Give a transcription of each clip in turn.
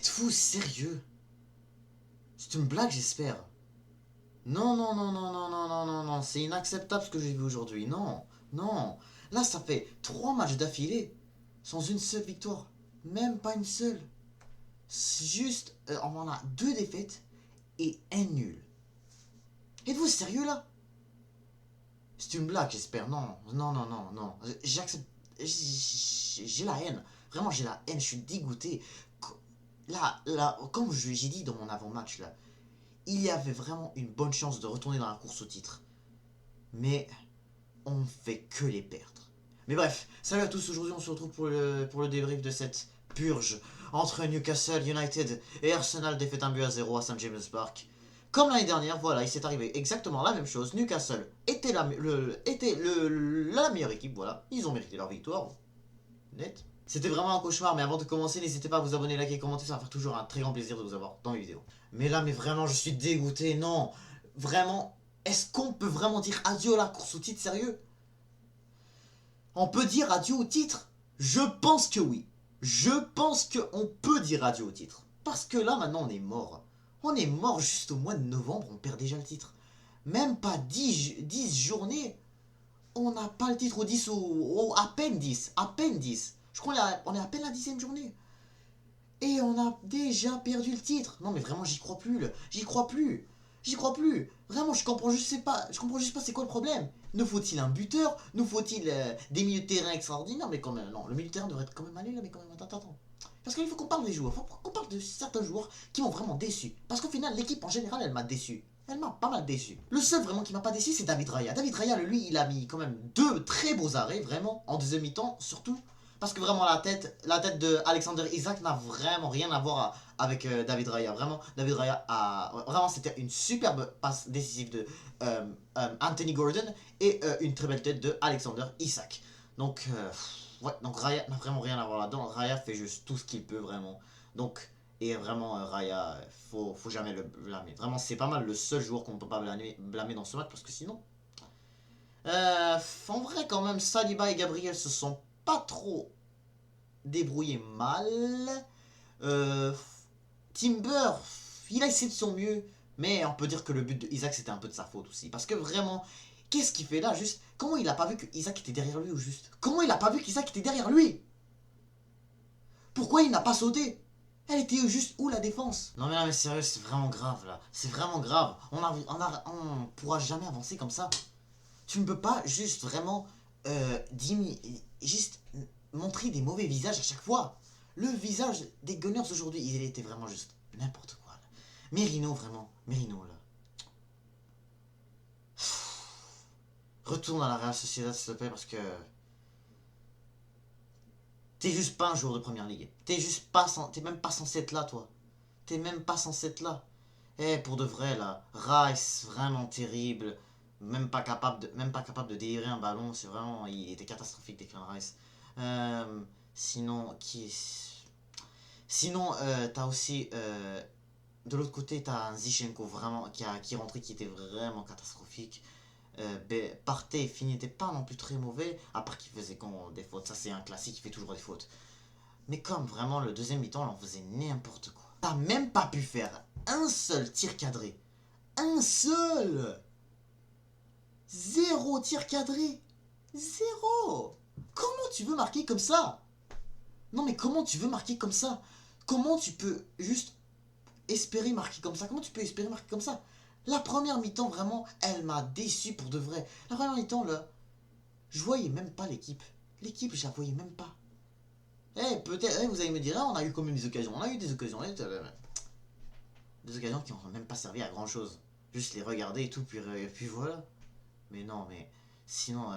Êtes-vous sérieux? C'est une blague, j'espère. Non, non, non, non, non, non, non, non, non, c'est inacceptable ce que j'ai vu aujourd'hui. Non, non. Là, ça fait 3 matchs d'affilée sans une seule victoire. Même pas une seule. C'est juste, on en a 2 défaites et un nul. Êtes-vous sérieux là? C'est une blague, j'espère. Non, non, non, non, non. J'accepte. J'ai la haine. Vraiment, j'ai la haine. Je suis dégoûté. Là, comme j'ai dit dans mon avant-match, là, il y avait vraiment une bonne chance de retourner dans la course au titre. Mais on fait que les perdre. Mais bref, salut à tous. Aujourd'hui, on se retrouve pour le débrief de cette purge entre Newcastle United et Arsenal, défaite 1-0 à St James Park. Comme l'année dernière, voilà, il s'est arrivé exactement la même chose. Newcastle était la meilleure équipe, voilà. Ils ont mérité leur victoire. Net. C'était vraiment un cauchemar, mais avant de commencer, n'hésitez pas à vous abonner, liker, commenter, ça va faire toujours un très grand plaisir de vous avoir dans mes vidéos. Mais là, mais vraiment, je suis dégoûté, non. Vraiment, est-ce qu'on peut vraiment dire adieu à la course au titre, sérieux? On peut dire adieu au titre? Je pense que oui. Je pense qu'on peut dire adieu au titre. Parce que là, maintenant, on est mort. On est mort juste au mois de novembre, on perd déjà le titre. Même pas 10 journées, on n'a pas le titre au 10 ou à peine 10. À peine 10. Je crois qu'on est à peine la 10e journée. Et on a déjà perdu le titre. Non mais vraiment, j'y crois plus. J'y crois plus. J'y crois plus. Vraiment, je comprends juste pas. Je comprends juste pas c'est quoi le problème. Nous faut-il un buteur? Nous faut-il des milieux de terrain extraordinaires? Mais quand même, non, le milieu de terrain devrait être quand même allé là, mais quand même, attends. Parce qu'il faut qu'on parle des joueurs. Faut qu'on parle de certains joueurs qui m'ont vraiment déçu. Parce qu'au final, l'équipe en général, elle m'a déçu. Elle m'a pas mal déçu. Le seul vraiment qui m'a pas déçu, c'est David Raya. David Raya, lui, il a mis quand même 2 très beaux arrêts, vraiment, en deuxième mi-temps, surtout. Parce que vraiment, la tête de Alexander Isak n'a vraiment rien à voir avec David Raya. Vraiment, David Raya a. Vraiment, c'était une superbe passe décisive de Anthony Gordon et une très belle tête de Alexander Isak. Donc, ouais, donc Raya n'a vraiment rien à voir là-dedans. Raya fait juste tout ce qu'il peut, vraiment. Donc, et vraiment, Raya, faut jamais le blâmer. Vraiment, c'est pas mal le seul joueur qu'on ne peut pas blâmer dans ce match parce que sinon. En vrai, quand même, Saliba et Gabriel se sont pas trop débrouillés mal. Euh, Timber, il a essayé de son mieux, mais on peut dire que le but de Isaac c'était un peu de sa faute aussi. Parce que vraiment, qu'est-ce qu'il fait là juste? Comment il a pas vu que Isaac était derrière lui au juste? Comment il a pas vu qu'Isaac était derrière lui? Pourquoi il n'a pas sauté? Elle était juste où la défense? Non mais là mais sérieux, c'est vraiment grave là. C'est vraiment grave. On pourra jamais avancer comme ça. Tu ne peux pas juste vraiment juste montrer des mauvais visages à chaque fois. Le visage des Gunners aujourd'hui, il était vraiment juste n'importe quoi. Là. Merino, vraiment. Merino, là. Retourne à la Real Sociedad, s'il te plaît, parce que t'es juste pas un joueur de première ligue. T'es même pas censé être là, toi. T'es même pas censé être là. Eh, pour de vrai, là. Rice, vraiment terrible. Même pas capable de délivrer un ballon. C'est vraiment. Il était catastrophique, Declan Rice. Euh, sinon, Sinon, t'as aussi. De l'autre côté, t'as un Zichenko vraiment qui est rentré, qui était vraiment catastrophique. Partey n'était pas non plus très mauvais, à part qu'il faisait des fautes. Ça, c'est un classique, il fait toujours des fautes. Mais comme vraiment le deuxième mi-temps, on faisait n'importe quoi. T'as même pas pu faire un seul tir cadré. Un seul! Zéro tir cadré! Zéro! Comment tu veux marquer comme ça? Non mais comment tu veux marquer comme ça? Comment tu peux juste espérer marquer comme ça? Comment tu peux espérer marquer comme ça? La première mi-temps, vraiment, elle m'a déçu pour de vrai. La première mi-temps, là, je voyais même pas l'équipe. L'équipe, je la voyais même pas. Eh, peut-être, vous allez me dire, ah, on a eu quand même des occasions. On a eu des occasions. Des occasions qui n'ont même pas servi à grand chose. Juste les regarder et tout, puis voilà. Mais non, mais sinon,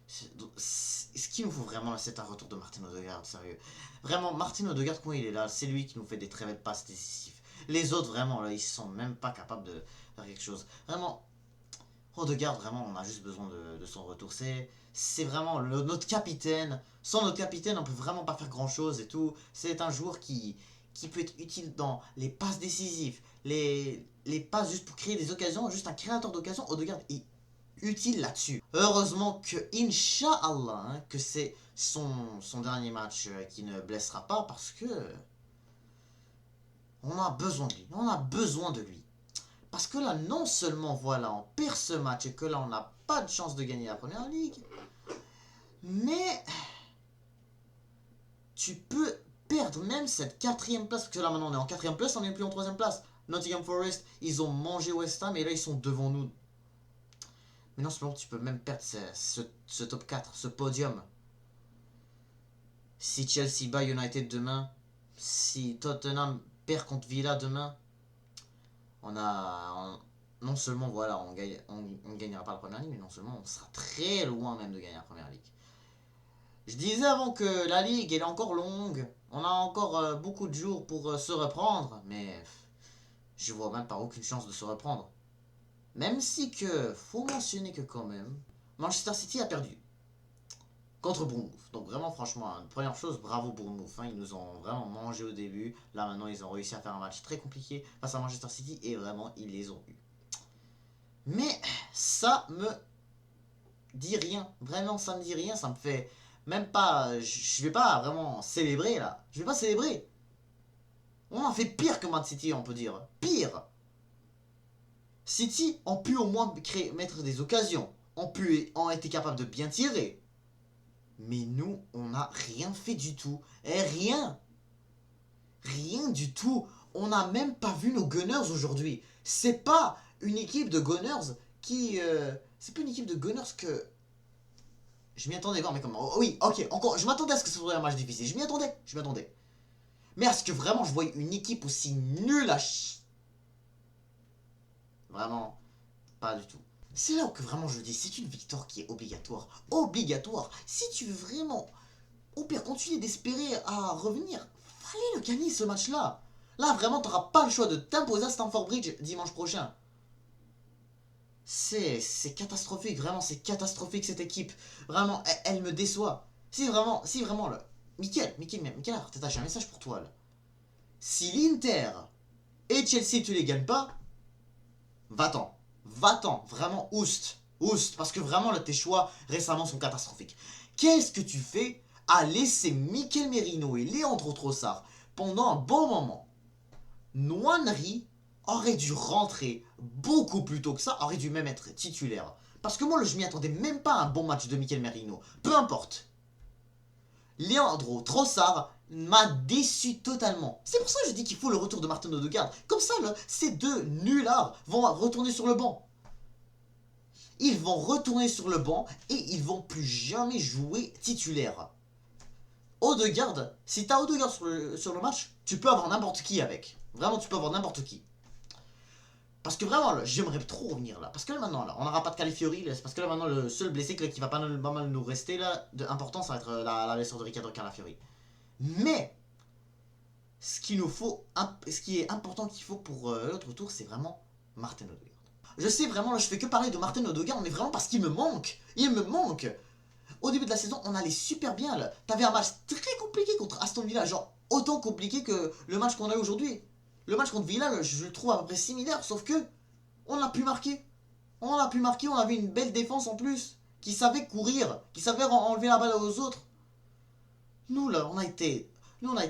ce qu'il nous faut vraiment là, c'est un retour de Martin Odegaard, sérieux. Vraiment, Martin Odegaard, quand il est là, c'est lui qui nous fait des très belles passes décisives. Les autres, vraiment, là, ils sont même pas capables de faire quelque chose. Vraiment, Odegaard, vraiment, on a juste besoin de son retour. C'est vraiment notre capitaine. Sans notre capitaine, on peut vraiment pas faire grand chose et tout. C'est un joueur qui peut être utile dans les passes décisives, les passes juste pour créer des occasions, juste un créateur d'occasions. Odegaard est utile là-dessus. Heureusement que, Inch'Allah, hein, que c'est son dernier match qui ne blessera pas parce que On a besoin de lui. On a besoin de lui. Parce que là, non seulement, voilà, on perd ce match et que là, on n'a pas de chance de gagner la première ligue, mais tu peux perdre même cette quatrième place. Parce que là, maintenant, on est en quatrième place, on n'est plus en troisième place. Nottingham Forest, ils ont mangé West Ham et là, ils sont devant nous. Mais non seulement tu peux même perdre ce top 4, ce podium. Si Chelsea bat United demain, si Tottenham perd contre Villa demain, non seulement voilà, on gagnera pas la première ligue, mais non seulement on sera très loin même de gagner la première ligue. Je disais avant que la ligue elle est encore longue, on a encore beaucoup de jours pour se reprendre, mais je vois même pas aucune chance de se reprendre. Même si que, faut mentionner que quand même, Manchester City a perdu contre Bournemouth. Donc vraiment franchement, une première chose, bravo Bournemouth. Hein, ils nous ont vraiment mangé au début. Là maintenant, ils ont réussi à faire un match très compliqué face à Manchester City et vraiment, ils les ont eu. Mais ça me dit rien. Vraiment, ça me dit rien. Ça me fait même pas... Je vais pas vraiment célébrer là. Je vais pas célébrer. On a fait pire que Man City, on peut dire. Pire. City ont pu au moins mettre des occasions. Ont été capables de bien tirer. Mais nous, on n'a rien fait du tout. Et rien. Rien du tout. On n'a même pas vu nos Gunners aujourd'hui. C'est pas une équipe de Gunners qui... c'est pas une équipe de Gunners que... Je m'y attendais voir, mais comment... Oh, oui, ok, encore... Je m'attendais à ce que ce soit un match difficile. Je m'y attendais. Mais à ce que vraiment je voyais une équipe aussi nulle à Vraiment, pas du tout. C'est là que vraiment je dis, c'est une victoire qui est obligatoire. Obligatoire. Si tu veux vraiment, au pire, continuer d'espérer à revenir, fallait le gagner ce match-là. Là, vraiment, t'auras pas le choix de t'imposer à Stamford Bridge dimanche prochain. C'est catastrophique, vraiment, c'est catastrophique cette équipe. Vraiment, elle me déçoit. Si vraiment, là. Michael, Arteta, j'ai un message pour toi, là. Si l'Inter et Chelsea, tu les gagnes pas, va-t'en. Va-t'en. Vraiment, oust. Oust. Parce que vraiment, là, tes choix récemment sont catastrophiques. Qu'est-ce que tu fais à laisser Mikel Merino et Leandro Trossard pendant un bon moment? Nwaneri aurait dû rentrer beaucoup plus tôt que ça, aurait dû même être titulaire. Parce que moi, je m'y attendais même pas à un bon match de Mikel Merino. Peu importe. Leandro Trossard m'a déçu totalement. C'est pour ça que je dis qu'il faut le retour de Martin Odegaard. Comme ça, là, ces deux nullards vont retourner sur le banc. Ils vont retourner sur le banc et ils vont plus jamais jouer titulaire. Odegaard, si t'as Odegaard sur le match, tu peux avoir n'importe qui avec. Vraiment, tu peux avoir n'importe qui. Parce que vraiment, j'aimerais trop revenir là. Parce que là, maintenant, là, on n'aura pas de Calafiori. Parce que là, maintenant, le seul blessé qui va pas mal nous rester là, important, ça va être la blessure de Ricardo Calafiori. Mais, ce qui est important qu'il faut pour l'autre tour, c'est vraiment Martin Odegaard. Je sais vraiment, là, je fais que parler de Martin Odegaard, mais vraiment parce qu'il me manque. Il me manque. Au début de la saison, on allait super bien là. T'avais un match très compliqué contre Aston Villa, genre autant compliqué que le match qu'on a aujourd'hui. Le match contre Villa, je le trouve à peu près similaire, sauf que on a pu marquer. On a pu marquer, on avait une belle défense en plus, qui savait courir, qui savait enlever la balle aux autres. Nous là, on a été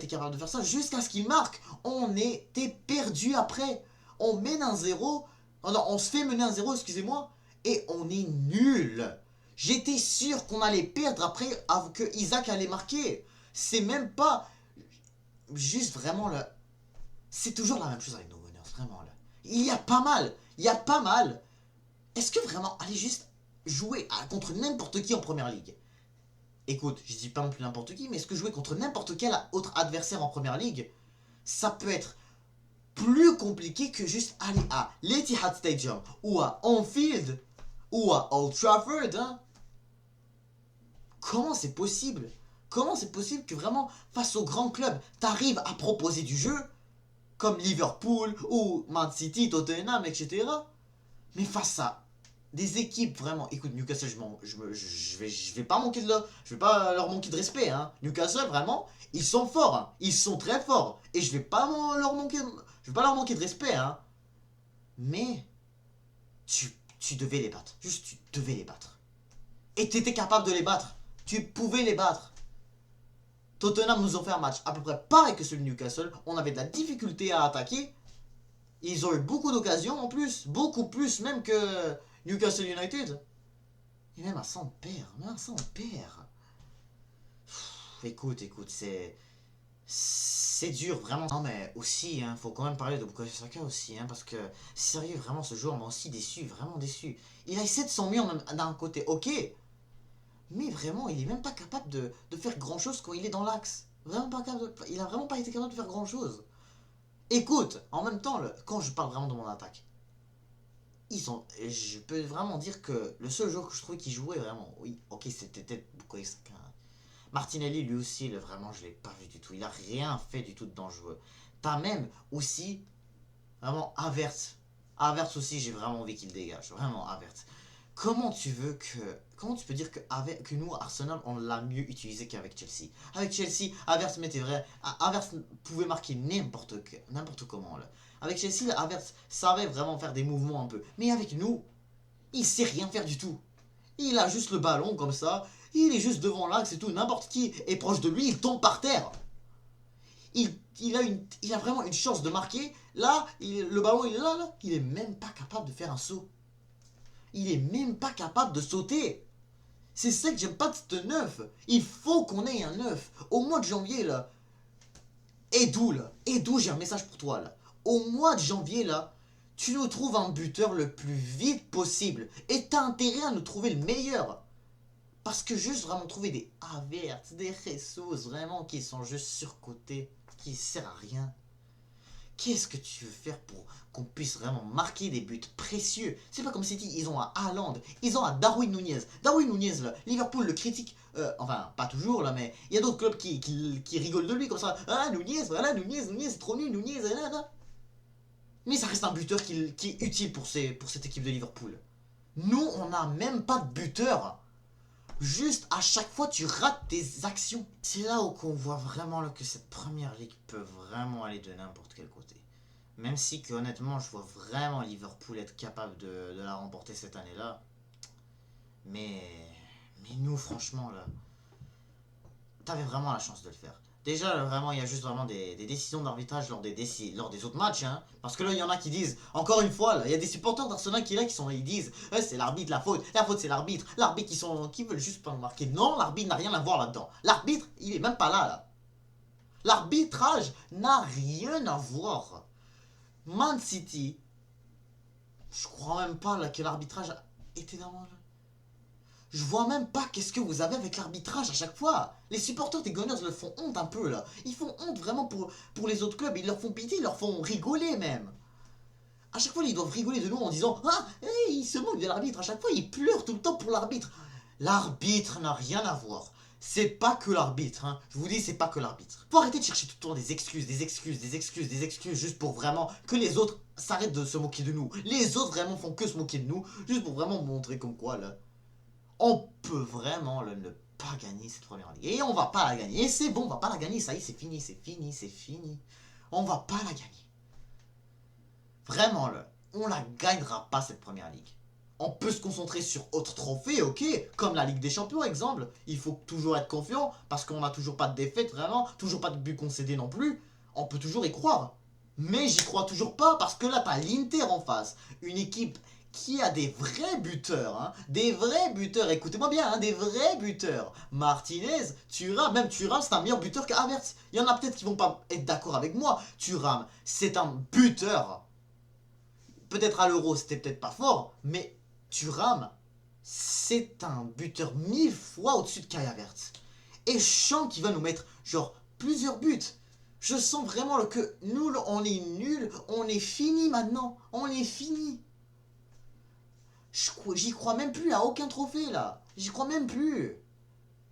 capable de faire ça jusqu'à ce qu'ils marquent. On était perdus après. On mène un 0. Oh non, on se fait mener un 0, excusez-moi. Et on est nul. J'étais sûr qu'on allait perdre après que Isaac allait marquer. C'est même pas... Juste vraiment là... C'est toujours la même chose avec nos Gunners, vraiment là. Il y a pas mal. Est-ce que vraiment aller juste jouer contre n'importe qui en première ligue? Écoute, je dis pas non plus n'importe qui, mais est-ce que jouer contre n'importe quel autre adversaire en première ligue, ça peut être plus compliqué que juste aller à l'Etihad Stadium ou à Anfield ou à Old Trafford, hein? Comment c'est possible? Comment c'est possible que vraiment, face aux grands clubs, t'arrives à proposer du jeu, comme Liverpool ou Man City, Tottenham, etc. Mais face à des équipes vraiment... Écoute, Newcastle, je vais pas manquer je vais pas leur manquer de respect, hein. Newcastle, vraiment, ils sont forts, hein. Ils sont très forts. Et je vais pas leur manquer de respect, hein. Mais tu devais les battre. Juste, tu devais les battre. Et t'étais capable de les battre. Tu pouvais les battre. Tottenham nous ont fait un match à peu près pareil que celui de Newcastle. On avait de la difficulté à attaquer. Ils ont eu beaucoup d'occasions en plus. Beaucoup plus même que Newcastle United. Et même à ça on perd. Même à ça on perd. Écoute, c'est dur vraiment. Non mais aussi, hein, faut quand même parler de Bukayo Saka aussi, hein, parce que sérieux, vraiment ce joueur m'a aussi déçu, vraiment déçu. Il a essayé de s'en mieux d'un côté, ok, mais vraiment il est même pas capable de faire grand chose quand il est dans l'axe. Vraiment pas capable il a vraiment pas été capable de faire grand chose. Écoute, en même temps, quand je parle vraiment de mon attaque, je peux vraiment dire que le seul joueur que je trouvais qui jouait vraiment, oui, ok, c'était peut-être Bukayo Saka. Martinelli, lui aussi, vraiment, je l'ai pas vu du tout. Il a rien fait du tout de dangereux. T'as même aussi, vraiment, Havertz. Havertz aussi, j'ai vraiment envie qu'il dégage. Vraiment, Havertz. Comment tu peux dire que nous, Arsenal, on l'a mieux utilisé qu'avec Chelsea? Avec Chelsea, Havertz mettait vrai. Havertz pouvait marquer n'importe comment, là. Avec Chelsea, Havertz savait vraiment faire des mouvements un peu. Mais avec nous, il sait rien faire du tout. Il a juste le ballon comme ça. Il est juste devant l'axe et tout. N'importe qui est proche de lui, il tombe par terre. Il a vraiment une chance de marquer. Là, le ballon, il est là. Il est même pas capable de faire un saut. Il est même pas capable de sauter. C'est ça que j'aime pas de ce neuf. Il faut qu'on ait un neuf. Au mois de janvier, là. Edou, là. Edou, j'ai un message pour toi, là. Au mois de janvier, là, tu nous trouves un buteur le plus vite possible. Et t'as intérêt à nous trouver le meilleur. Parce que juste vraiment trouver des Havertz, des Jesus, vraiment, qui sont juste surcotés, qui ne servent à rien. Qu'est-ce que tu veux faire pour qu'on puisse vraiment marquer des buts précieux? C'est pas comme City, ils ont un Haaland, ils ont un Darwin Nunez. Darwin Nunez, là, Liverpool le critique, enfin, pas toujours, là, mais il y a d'autres clubs qui rigolent de lui comme ça. Ah, Nunez, voilà, Nunez, c'est trop nul, Nunez, là. Mais ça reste un buteur qui est utile pour cette équipe de Liverpool. Nous, on n'a même pas de buteur. Juste à chaque fois tu rates tes actions. C'est là où qu'on voit vraiment là, que cette première ligue peut vraiment aller de n'importe quel côté. Même si que honnêtement je vois vraiment Liverpool être capable de la remporter cette année-là. Mais nous franchement là, t'avais vraiment la chance de le faire. Déjà, vraiment, il y a juste vraiment des décisions d'arbitrage lors des autres matchs. Hein. Parce que là, il y en a qui disent, encore une fois, là, il y a des supporters d'Arsenal ils disent, c'est l'arbitre, la faute c'est l'arbitre. L'arbitre qui veulent juste pas marquer. Non, l'arbitre n'a rien à voir là-dedans. L'arbitre, il est même pas là. L'arbitrage n'a rien à voir. Man City, je crois même pas là, que l'arbitrage était dans le... Je vois même pas qu'est-ce que vous avez avec l'arbitrage à chaque fois. Les supporters des Gunners le font honte un peu là. Ils font honte vraiment pour les autres clubs. Ils leur font pitié, ils leur font rigoler même. À chaque fois, ils doivent rigoler de nous en disant ah, hey, ils se moquent de l'arbitre. À chaque fois, ils pleurent tout le temps pour l'arbitre. L'arbitre n'a rien à voir. C'est pas que l'arbitre. Hein. Je vous dis, c'est pas que l'arbitre. Faut arrêter de chercher tout le temps des excuses juste pour vraiment que les autres s'arrêtent de se moquer de nous. Les autres vraiment font que se moquer de nous juste pour vraiment montrer comme quoi là. On peut vraiment ne pas gagner cette première ligue. Et on va pas la gagner. Et c'est bon, on va pas la gagner. Ça y est, c'est fini. On va pas la gagner. Vraiment, on la gagnera pas cette première ligue. On peut se concentrer sur autres trophées, ok, comme la Ligue des Champions, exemple. Il faut toujours être confiant, parce qu'on n'a toujours pas de défaite, vraiment, toujours pas de but concédé non plus. On peut toujours y croire. Mais j'y crois toujours pas, parce que là, t'as l'Inter en face. Une équipe qui a des vrais buteurs, hein, des vrais buteurs, écoutez-moi bien, hein, des vrais buteurs. Martinez, Thuram, même Thuram, c'est un meilleur buteur qu'Havertz. Il y en a peut-être qui vont pas être d'accord avec moi. Thuram, c'est un buteur. Peut-être à l'Euro, c'était peut-être pas fort, mais Thuram, c'est un buteur 1000 fois au-dessus de Kai Havertz. Et je sens qu'il va nous mettre, genre, plusieurs buts. Je sens vraiment que nous, on est nuls, on est fini maintenant, on est fini. J'y crois même plus à aucun trophée là. J'y crois même plus.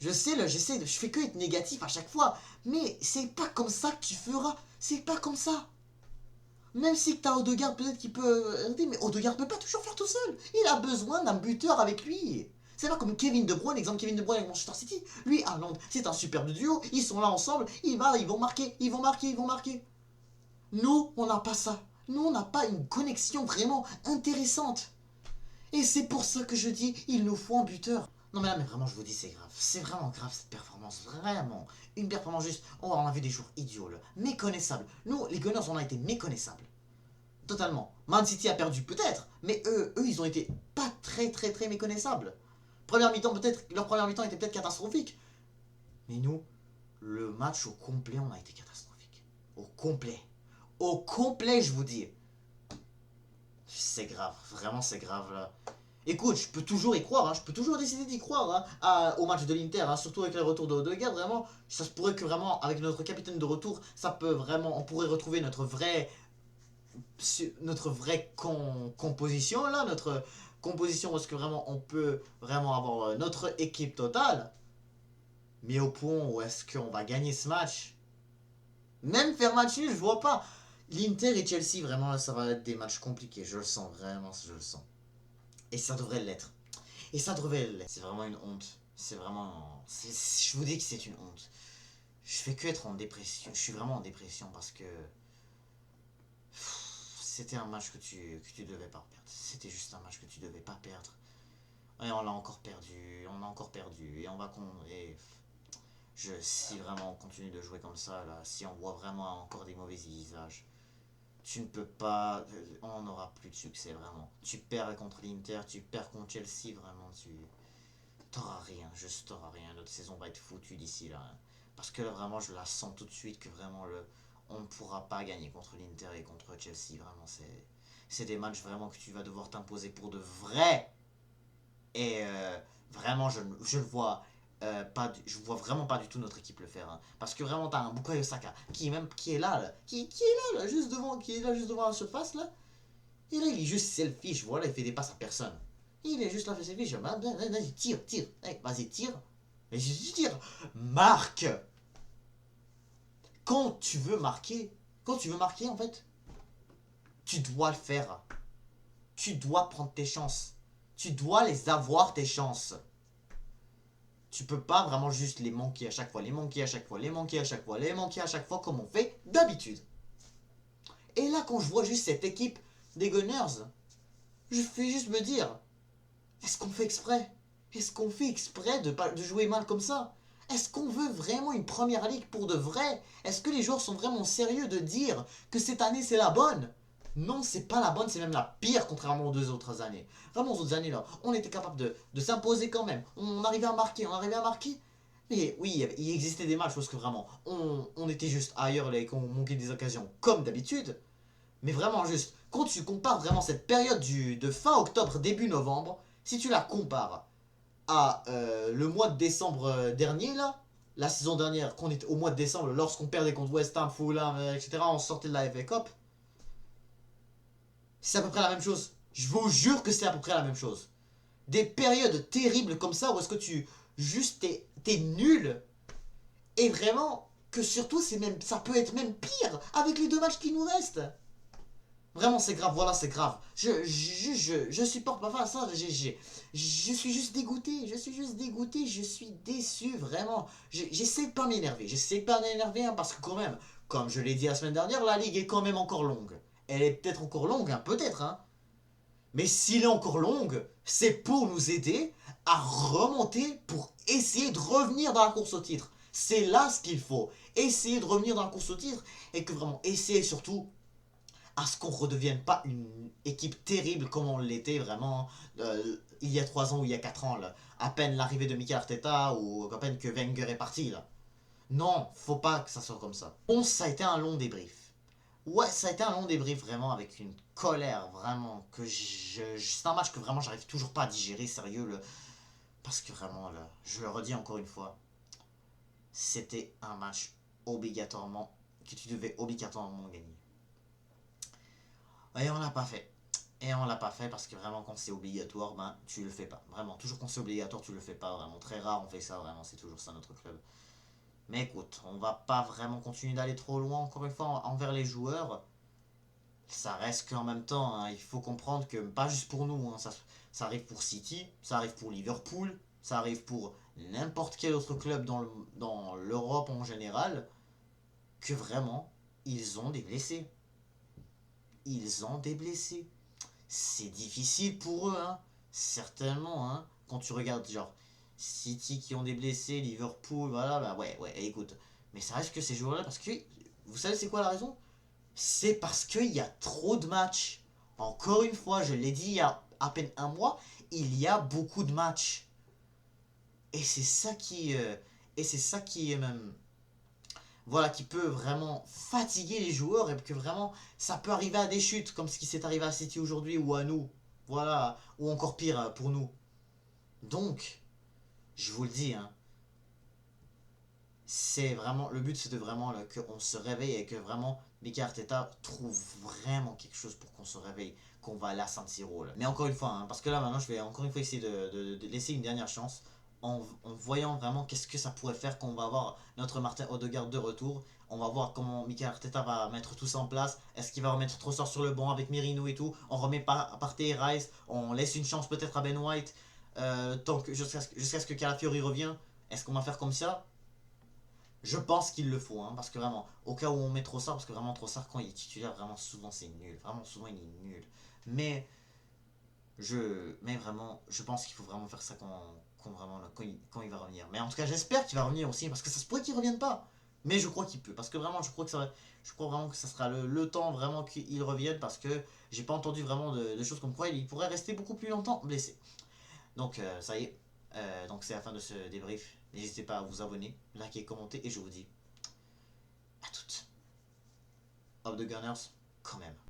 Je sais, là, je fais que être négatif à chaque fois. Mais c'est pas comme ça que tu feras. C'est pas comme ça. Même si t'as Odegaard peut-être qu'il peut... Mais Odegaard peut pas toujours faire tout seul. Il a besoin d'un buteur avec lui. C'est pas comme Kevin De Bruyne, exemple Kevin De Bruyne avec Manchester City. Lui, à Londres, c'est un superbe duo. Ils sont là ensemble. Ils vont marquer. Nous, on n'a pas ça. Nous, on n'a pas une connexion vraiment intéressante. Et c'est pour ça que je dis, il nous faut un buteur. Non mais là, mais vraiment, je vous dis, c'est grave. C'est vraiment grave cette performance. Vraiment. Une performance juste. Oh, on a vu des joueurs idiots, là. Méconnaissables. Nous, les Gunners, on a été méconnaissables. Totalement. Man City a perdu peut-être, mais eux, ils ont été pas très méconnaissables. Première mi-temps, peut-être, leur première mi-temps était peut-être catastrophique. Mais nous, le match au complet, on a été catastrophique. Au complet. Au complet, je vous dis. C'est grave, vraiment c'est grave là. Écoute, je peux toujours y croire, hein, je peux toujours décider d'y croire au match de l'Inter, hein, surtout avec le retour de Odegaard, vraiment. Ça se pourrait que vraiment, avec notre capitaine de retour, ça peut vraiment, on pourrait retrouver notre vraie composition là, notre composition où est-ce que vraiment on peut vraiment avoir notre équipe totale. Mais au point où est-ce qu'on va gagner ce match, même faire match nul, je vois pas. L'Inter et Chelsea, vraiment, là, ça va être des matchs compliqués. Je le sens, vraiment, je le sens. Et ça devrait l'être. Et ça devrait l'être. C'est vraiment une honte. C'est vraiment. Je vous dis que c'est une honte. Je fais que être en dépression. Je suis vraiment en dépression parce que. C'était un match que tu devais pas perdre. C'était juste un match que tu devais pas perdre. Et on l'a encore perdu. On a encore perdu. Et on va. Si vraiment on continue de jouer comme ça, là, si on voit vraiment encore des mauvais visages, tu ne peux pas. On n'aura plus de succès, vraiment. Tu perds contre l'Inter, tu perds contre Chelsea, vraiment, tu. T'auras rien, juste t'auras rien. Notre saison va être foutue d'ici là, hein. Parce que là, vraiment, je la sens tout de suite que vraiment, on ne pourra pas gagner contre l'Inter et contre Chelsea. Vraiment, c'est des matchs vraiment que tu vas devoir t'imposer pour de vrai. Et vraiment, je le vois. Je vois vraiment pas du tout notre équipe le faire, hein. Parce que vraiment t'as un Bukayo Saka qui est là, qui est là, juste devant, qui est là juste devant la surface là. Et là il est juste selfish, voilà, il fait des passes à personne. Il est juste là, fait selfish. Vas-y, tire. Hey, vas-y, tire. Mais je tire. Marque. Quand tu veux marquer, en fait, tu dois le faire. Tu dois prendre tes chances. Tu dois les avoir, tes chances. Tu peux pas vraiment juste les manquer à chaque fois, les manquer à chaque fois, les manquer à chaque fois, les manquer à chaque fois comme on fait d'habitude. Et là, quand je vois juste cette équipe des Gunners, je fais juste me dire, est-ce qu'on fait exprès? Est-ce qu'on fait exprès de jouer mal comme ça? Est-ce qu'on veut vraiment une première ligue pour de vrai? Est-ce que les joueurs sont vraiment sérieux de dire que cette année c'est la bonne? Non, c'est pas la bonne, c'est même la pire contrairement aux 2 autres années. Vraiment, aux autres années là, on était capable de s'imposer quand même. On arrivait à marquer, Mais oui, il existait des matchs parce que vraiment, on était juste ailleurs là et qu'on manquait des occasions comme d'habitude. Mais vraiment juste, quand tu compares vraiment cette période de fin octobre, début novembre, si tu la compares à le mois de décembre dernier, là, la saison dernière, qu'on était au mois de décembre, lorsqu'on perdait contre West Ham, Fulham, etc., on sortait de la FA Cup, c'est à peu près la même chose. Je vous jure que c'est à peu près la même chose. Des périodes terribles comme ça où est-ce que juste t'es nul et vraiment que surtout ça peut être même pire avec les 2 matchs qui nous restent. Vraiment, c'est grave, voilà, c'est grave. Je supporte pas faire ça. Je suis juste dégoûté. Je suis déçu, vraiment. J'essaie de pas m'énerver. J'essaie de pas m'énerver, hein, parce que, quand même, comme je l'ai dit la semaine dernière, la ligue est quand même encore longue. Elle est peut-être encore longue, hein, peut-être, hein. Mais s'il est encore longue, c'est pour nous aider à remonter pour essayer de revenir dans la course au titre. C'est là ce qu'il faut. Essayer de revenir dans la course au titre et que vraiment essayer surtout à ce qu'on ne redevienne pas une équipe terrible comme on l'était vraiment il y a 3 ans ou il y a 4 ans. Là. À peine l'arrivée de Mikel Arteta ou à peine que Wenger est parti. Là. Non, faut pas que ça soit comme ça. Bon, ça a été un long débrief. Ouais, ça a été un long débrief vraiment avec une colère vraiment que c'est un match que vraiment j'arrive toujours pas à digérer, sérieux. Parce que vraiment, là, je le redis encore une fois, c'était un match obligatoirement que tu devais obligatoirement gagner. Et on l'a pas fait. Et on l'a pas fait parce que vraiment quand c'est obligatoire, ben tu le fais pas. Vraiment, toujours quand c'est obligatoire, tu le fais pas. Vraiment, très rare on fait ça, vraiment, c'est toujours ça notre club. Mais écoute, on va pas vraiment continuer d'aller trop loin encore une fois envers les joueurs. Ça reste qu'en même temps, hein, il faut comprendre que pas juste pour nous, hein, ça arrive pour City, ça arrive pour Liverpool, ça arrive pour n'importe quel autre club dans l'Europe en général, que vraiment, ils ont des blessés. Ils ont des blessés. C'est difficile pour eux, hein. Certainement, hein. Quand tu regardes, genre, City qui ont des blessés, Liverpool, voilà, bah ouais, écoute. Mais ça reste que ces joueurs-là, parce que, vous savez c'est quoi la raison? C'est parce qu'il y a trop de matchs. Encore une fois, je l'ai dit il y a à peine un mois, il y a beaucoup de matchs. Et c'est ça qui... voilà, qui peut vraiment fatiguer les joueurs et que vraiment ça peut arriver à des chutes comme ce qui s'est arrivé à City aujourd'hui ou à nous. Voilà, ou encore pire pour nous. Donc, je vous le dis, hein, c'est vraiment le but, c'est de vraiment qu'on se réveille et que vraiment Mikel Arteta trouve vraiment quelque chose pour qu'on se réveille, qu'on va aller à San Siro là. Mais encore une fois, hein, parce que là maintenant je vais encore une fois essayer de laisser une dernière chance en voyant vraiment qu'est-ce que ça pourrait faire quand on va avoir notre Martin Odegaard de retour. On va voir comment Mikel Arteta va mettre tout ça en place. Est-ce qu'il va remettre Trossard sur le banc avec Merino et tout? On remet Partey et Rice. On laisse une chance peut-être à Ben White jusqu'à ce que Calafiori revient. Est-ce qu'on va faire comme ça? Je pense qu'il le faut, hein, parce que vraiment, au cas où on met Trossard, parce que vraiment Trossard, quand il est titulaire, vraiment souvent c'est nul. Vraiment souvent il est nul. Mais, mais vraiment, je pense qu'il faut vraiment faire ça quand il va revenir. Mais en tout cas, j'espère qu'il va revenir aussi, parce que ça se pourrait qu'il revienne pas. Mais je crois qu'il peut, parce que vraiment, je crois vraiment que ça sera le temps vraiment qu'il revienne, parce que j'ai pas entendu vraiment de choses comme quoi il pourrait rester beaucoup plus longtemps blessé. Donc ça y est, donc c'est la fin de ce débrief. N'hésitez pas à vous abonner, liker, commenter et je vous dis à toutes. Up the Gunners, quand même.